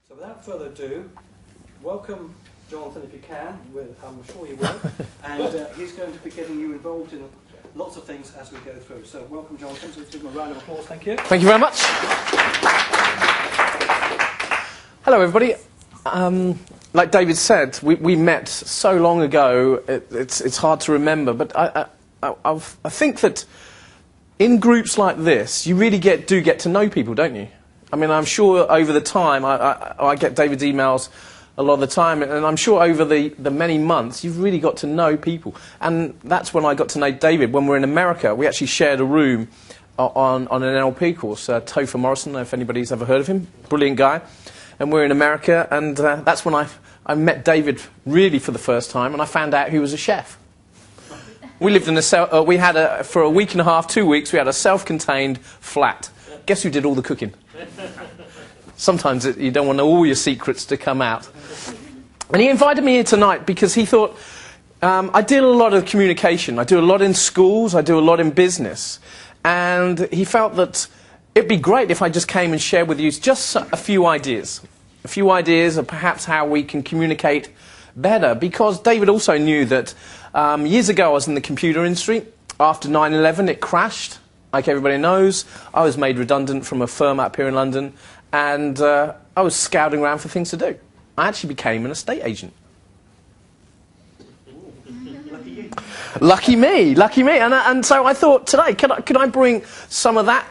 So without further ado, welcome Jonathan if you can, I'm sure you will, and he's going to be getting you involved in lots of things as we go through. So welcome Jonathan, so let's give him a round of applause, thank you. Thank you very much. Hello everybody. Like David said, we met so long ago, it's hard to remember, but I think that in groups like this, you really do get to know people, don't you? I mean, I'm sure over the time, I get David's emails a lot of the time, and I'm sure over the many months, you've really got to know people. And that's when I got to know David. When we were in America, we actually shared a room on an NLP course. Topher Morrison, I don't know if anybody's ever heard of him, brilliant guy. And we're in America, and that's when I met David really for the first time, and I found out he was a chef. We lived in for a week and a half, 2 weeks, we had a self-contained flat. Guess who did all the cooking? Sometimes you don't want all your secrets to come out. And he invited me here tonight because he thought, I deal a lot of communication. I do a lot in schools, I do a lot in business. And he felt that it'd be great if I just came and shared with you just a few ideas. A few ideas of perhaps how we can communicate better. Because David also knew that years ago I was in the computer industry. After 9/11 it crashed, like everybody knows. I was made redundant from a firm up here in London. And I was scouting around for things to do. I actually became an estate agent. Lucky me, lucky me. And so I thought today, could I bring some of that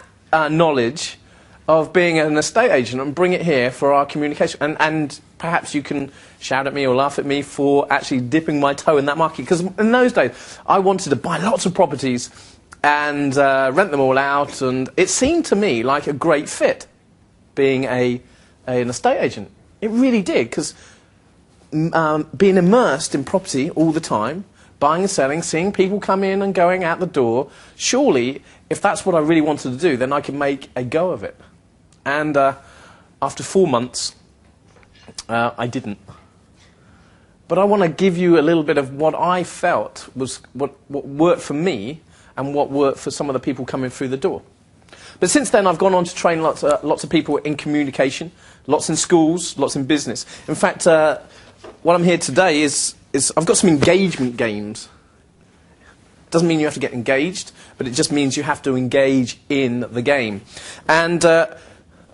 knowledge of being an estate agent and bring it here for our communication? And perhaps you can shout at me or laugh at me for actually dipping my toe in that market. Because in those days, I wanted to buy lots of properties and rent them all out. And it seemed to me like a great fit, being an estate agent. It really did, because being immersed in property all the time, buying and selling, seeing people come in and going out the door, surely, if that's what I really wanted to do, then I could make a go of it. And after 4 months, I didn't. But I want to give you a little bit of what I felt was what worked for me and what worked for some of the people coming through the door. But since then, I've gone on to train lots of people in communication, lots in schools, lots in business. In fact, what I'm here today is I've got some engagement games. Doesn't mean you have to get engaged, but it just means you have to engage in the game. And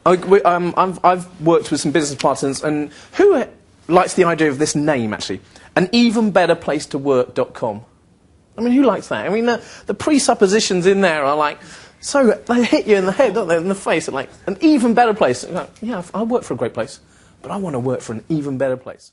I've worked with some business partners, and who likes the idea of this name, actually? An even better place to work.com. I mean, who likes that? I mean, the presuppositions in there are like, so they hit you in the head, don't they, in the face, like, an even better place. Like, yeah, I work for a great place, but I want to work for an even better place.